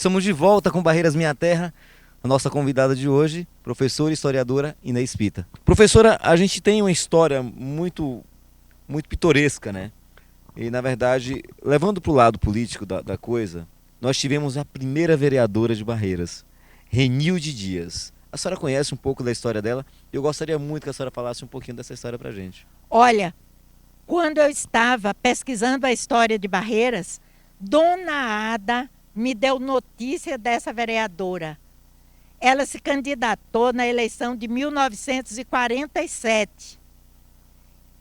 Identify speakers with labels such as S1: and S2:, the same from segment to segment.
S1: Estamos de volta com Barreiras Minha Terra. A nossa convidada de hoje, professora e historiadora Inês Pita. Professora, a gente tem uma história muito pitoresca, né? E, na verdade, levando para o lado político da coisa, nós tivemos a primeira vereadora de Barreiras, Renilde Dias. A senhora conhece um pouco da história dela? Eu gostaria muito que a senhora falasse um pouquinho dessa história para a gente.
S2: Olha, quando eu estava pesquisando a história de Barreiras, Dona Ada me deu notícia dessa vereadora. Ela se candidatou na eleição de 1947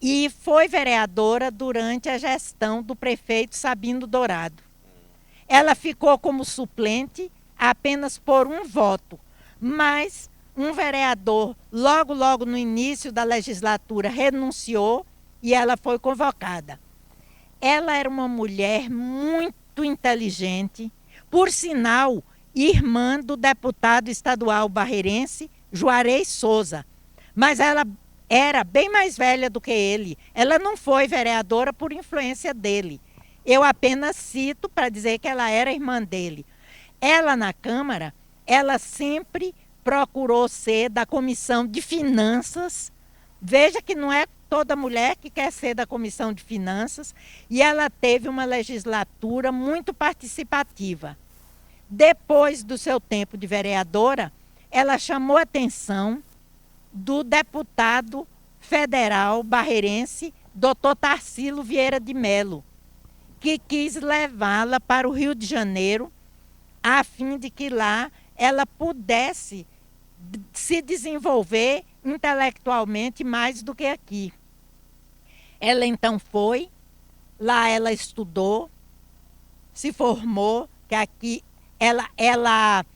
S2: e foi vereadora durante a gestão do prefeito Sabino Dourado. Ela ficou como suplente apenas por um voto, mas um vereador, logo no início da legislatura, renunciou e ela foi convocada. Ela era uma mulher muito inteligente, por sinal, irmã do deputado estadual barreirense Juarez Souza. Mas ela era bem mais velha do que ele. Ela não foi vereadora por influência dele. Eu apenas cito para dizer que ela era irmã dele. Ela, na Câmara, ela sempre procurou ser da Comissão de Finanças. Veja que não é toda mulher que quer ser da Comissão de Finanças. E ela teve uma legislatura muito participativa. Depois do seu tempo de vereadora, ela chamou a atenção do deputado federal barreirense, Dr. Tarsilo Vieira de Mello, que quis levá-la para o Rio de Janeiro, a fim de que lá ela pudesse se desenvolver intelectualmente mais do que aqui. Ela então foi, lá ela estudou, se formou, que aqui ela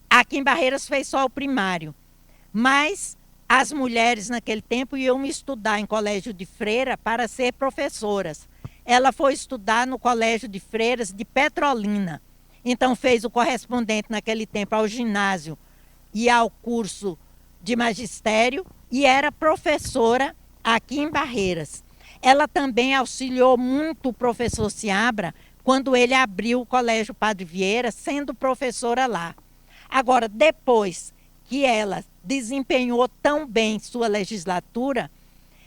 S2: aqui em Barreiras fez só o primário, mas as mulheres naquele tempo iam estudar em colégio de freira para ser professoras. Ela foi estudar no colégio de freiras de Petrolina, então fez o correspondente naquele tempo ao ginásio e ao curso de magistério e era professora aqui em Barreiras. Ela também auxiliou muito o professor Seabra quando ele abriu o Colégio Padre Vieira, sendo professora lá. Agora, depois que ela desempenhou tão bem sua legislatura,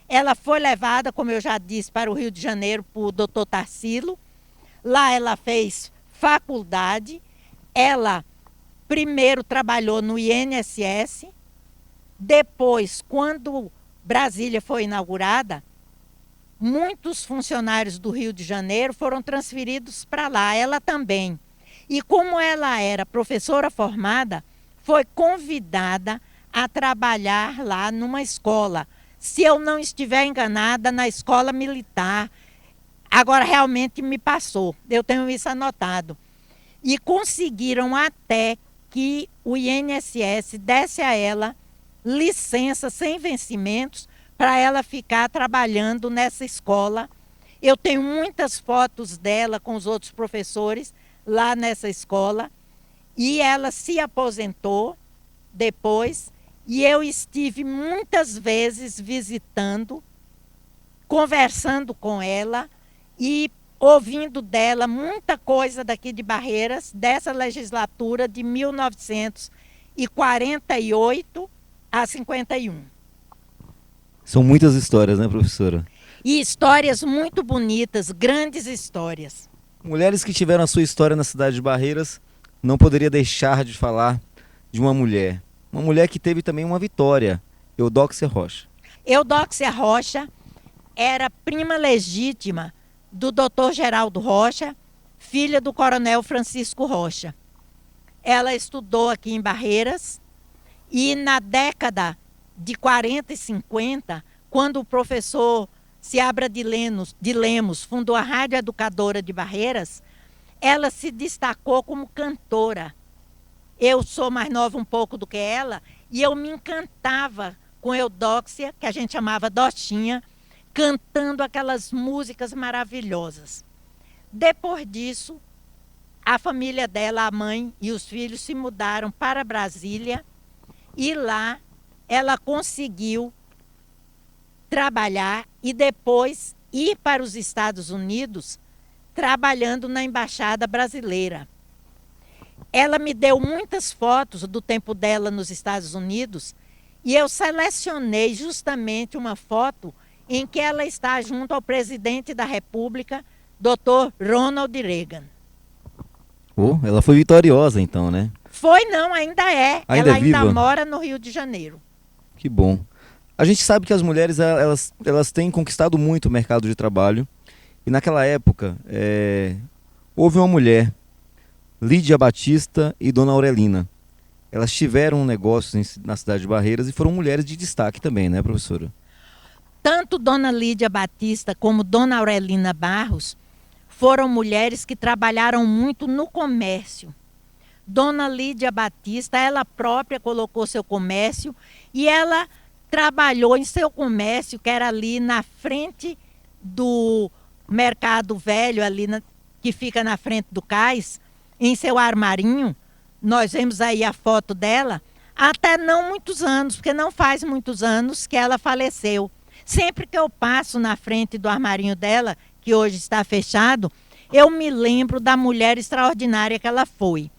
S2: ela foi levada, como eu já disse, para o Rio de Janeiro por Dr. Tarsilo. Lá ela fez faculdade. Ela primeiro trabalhou no INSS. Depois, quando Brasília foi inaugurada, muitos funcionários do Rio de Janeiro foram transferidos para lá, ela também. E como ela era professora formada, foi convidada a trabalhar lá numa escola. Se eu não estiver enganada, na escola militar. Agora realmente me passou, eu tenho isso anotado. E conseguiram até que o INSS desse a ela licença sem vencimentos para ela ficar trabalhando nessa escola. Eu tenho muitas fotos dela com os outros professores lá nessa escola. E ela se aposentou depois. E eu estive muitas vezes visitando, conversando com ela e ouvindo dela muita coisa daqui de Barreiras, dessa legislatura de 1948 a 51.
S1: São muitas histórias, né, professora?
S2: E histórias muito bonitas, grandes histórias.
S1: Mulheres que tiveram a sua história na cidade de Barreiras, não poderia deixar de falar de uma mulher. Uma mulher que teve também uma vitória, Eudóxia Rocha.
S2: Eudóxia Rocha era prima legítima do Dr. Geraldo Rocha, filha do coronel Francisco Rocha. Ela estudou aqui em Barreiras e na década de 40 e 50, quando o professor Seabra de Lemos fundou a Rádio Educadora de Barreiras, ela se destacou como cantora. Eu sou mais nova um pouco do que ela e eu me encantava com Eudóxia, que a gente chamava Dochinha, cantando aquelas músicas maravilhosas. Depois disso, a família dela, a mãe e os filhos, se mudaram para Brasília e lá ela conseguiu trabalhar e depois ir para os Estados Unidos trabalhando na Embaixada Brasileira. ela me deu muitas fotos do tempo dela nos Estados Unidos e eu selecionei justamente uma foto em que ela está junto ao presidente da República, Dr. Ronald Reagan.
S1: Oh, ela foi vitoriosa então, né?
S2: Foi não, ainda é.
S1: Ainda
S2: Ela
S1: é
S2: ainda
S1: viva?
S2: mora no Rio de Janeiro.
S1: Que bom. A gente sabe que as mulheres elas têm conquistado muito o mercado de trabalho. E naquela época, houve uma mulher, Lídia Batista e Dona Aurelina. Elas tiveram negócios na cidade de Barreiras e foram mulheres de destaque também, né, professora?
S2: Tanto Dona Lídia Batista como Dona Aurelina Barros foram mulheres que trabalharam muito no comércio. Dona Lídia Batista, ela própria colocou seu comércio e ela trabalhou em seu comércio, que era ali na frente do Mercado Velho, que fica na frente do cais, em seu armarinho. Nós vemos aí a foto dela, até não muitos anos, porque não faz muitos anos que ela faleceu. Sempre que eu passo na frente do armarinho dela, que hoje está fechado, eu me lembro da mulher extraordinária que ela foi.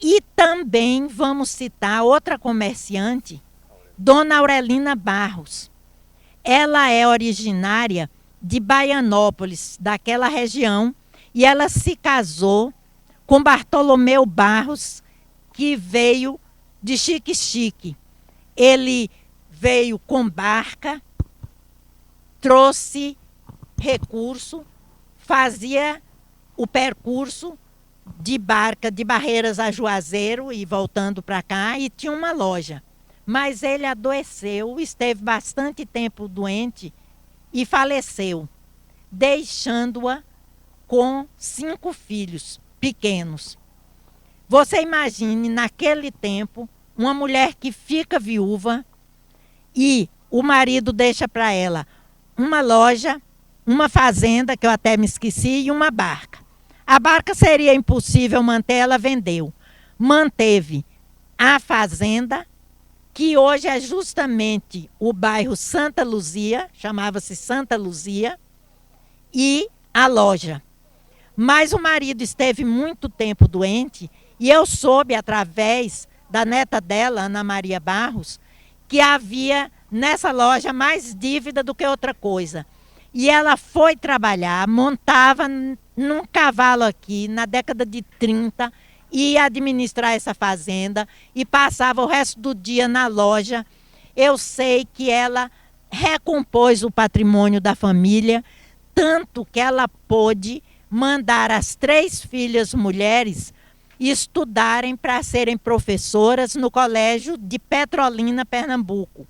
S2: E também vamos citar outra comerciante, Dona Aurelina Barros. Ela é originária de Baianópolis, daquela região, e ela se casou com Bartolomeu Barros, que veio de Xique-Xique. Ele veio com barca, trouxe recurso, fazia o percurso de barca de Barreiras a Juazeiro e voltando para cá, e tinha uma loja. Mas ele adoeceu, esteve bastante tempo doente e faleceu, deixando-a com 5 filhos pequenos. Você imagine, naquele tempo, uma mulher que fica viúva e o marido deixa para ela uma loja, uma fazenda, que eu até me esqueci, e uma barca. A barca seria impossível manter, ela vendeu. Manteve a fazenda, que hoje é justamente o bairro Santa Luzia, chamava-se Santa Luzia, e a loja. Mas o marido esteve muito tempo doente e eu soube, através da neta dela, Ana Maria Barros, que havia nessa loja mais dívida do que outra coisa. E ela foi trabalhar, montava num cavalo aqui, na década de 30, ia administrar essa fazenda e passava o resto do dia na loja. Eu sei que ela recompôs o patrimônio da família, tanto que ela pôde mandar as 3 filhas mulheres estudarem para serem professoras no colégio de Petrolina, Pernambuco.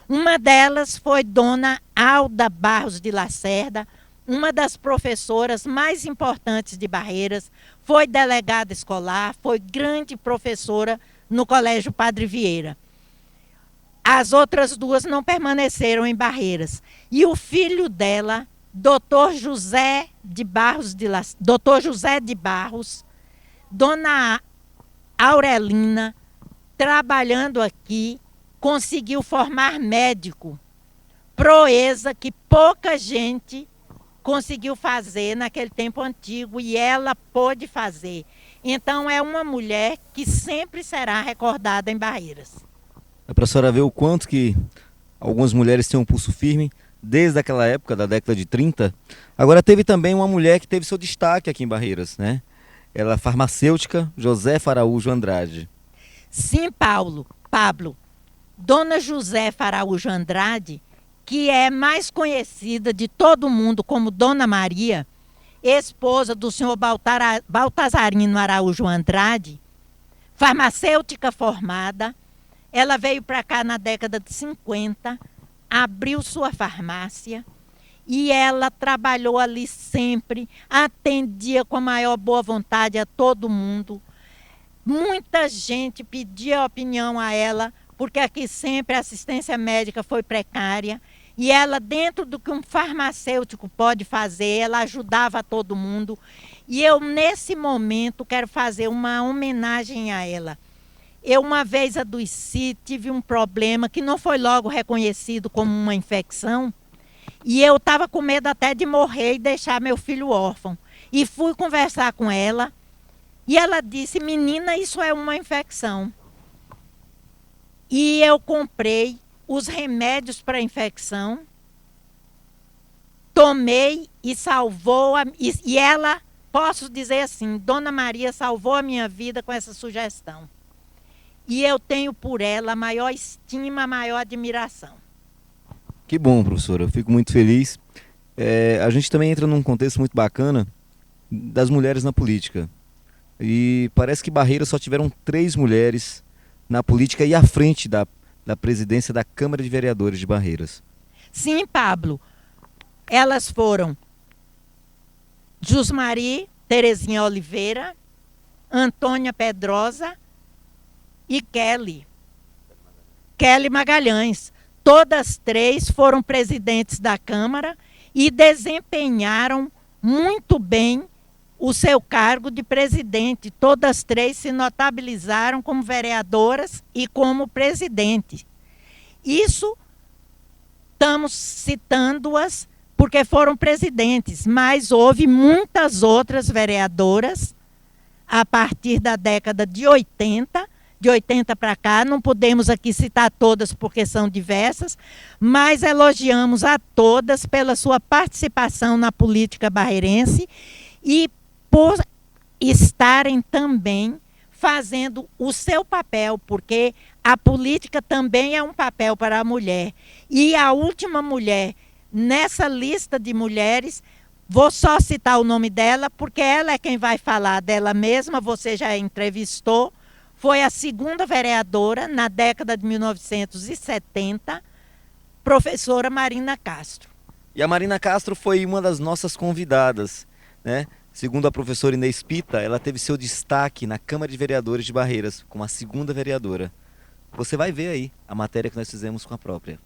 S2: Uma delas foi Dona Alda Barros de Lacerda, uma das professoras mais importantes de Barreiras, foi delegada escolar, foi grande professora no Colégio Padre Vieira. As outras 2 não permaneceram em Barreiras. E o filho dela, Dr. José de Barros, Dona Aurelina, trabalhando aqui, conseguiu formar médico, proeza que pouca gente conseguiu fazer naquele tempo antigo e ela pôde fazer. Então é uma mulher que sempre será recordada em Barreiras.
S1: É para a senhora ver o quanto que algumas mulheres têm um pulso firme desde aquela época, da década de 30. Agora teve também uma mulher que teve seu destaque aqui em Barreiras, né? Ela é farmacêutica, Josefa Araújo Andrade.
S2: Sim, Pablo. Dona Josefa Araújo Andrade, que é mais conhecida de todo mundo como Dona Maria, esposa do senhor Baltazarino Araújo Andrade, farmacêutica formada. Ela veio para cá na década de 50, abriu sua farmácia e ela trabalhou ali sempre, atendia com a maior boa vontade a todo mundo. Muita gente pedia opinião a ela, porque aqui sempre a assistência médica foi precária. E ela, dentro do que um farmacêutico pode fazer, ela ajudava todo mundo. E eu, nesse momento, quero fazer uma homenagem a ela. Eu, uma vez adoeci, tive um problema que não foi logo reconhecido como uma infecção. E eu estava com medo até de morrer e deixar meu filho órfão. E fui conversar com ela. E ela disse, menina, isso é uma infecção. E eu comprei os remédios para a infecção, tomei e salvou, e ela, posso dizer assim, Dona Maria salvou a minha vida com essa sugestão. E eu tenho por ela a maior estima, a maior admiração.
S1: Que bom, professora, eu fico muito feliz. A gente também entra num contexto muito bacana das mulheres na política. E parece que Barreiras só tiveram 3 mulheres na política e à frente da presidência da Câmara de Vereadores de Barreiras.
S2: Sim, Pablo. Elas foram Jusmari Terezinha Oliveira, Antônia Pedrosa e Kelly Magalhães. Todas 3 foram presidentes da Câmara e desempenharam muito bem o seu cargo de presidente. Todas 3 se notabilizaram como vereadoras e como presidente. Isso estamos citando-as porque foram presidentes, mas houve muitas outras vereadoras a partir da década de 80 para cá, não podemos aqui citar todas porque são diversas, mas elogiamos a todas pela sua participação na política barreirense e por estarem também fazendo o seu papel, porque a política também é um papel para a mulher. E a última mulher nessa lista de mulheres, vou só citar o nome dela, porque ela é quem vai falar dela mesma, você já a entrevistou, foi a 2ª vereadora na década de 1970, professora Marina Castro.
S1: E a Marina Castro foi uma das nossas convidadas, né? Segundo a professora Inês Pita, ela teve seu destaque na Câmara de Vereadores de Barreiras, como a 2ª vereadora. Você vai ver aí a matéria que nós fizemos com a própria.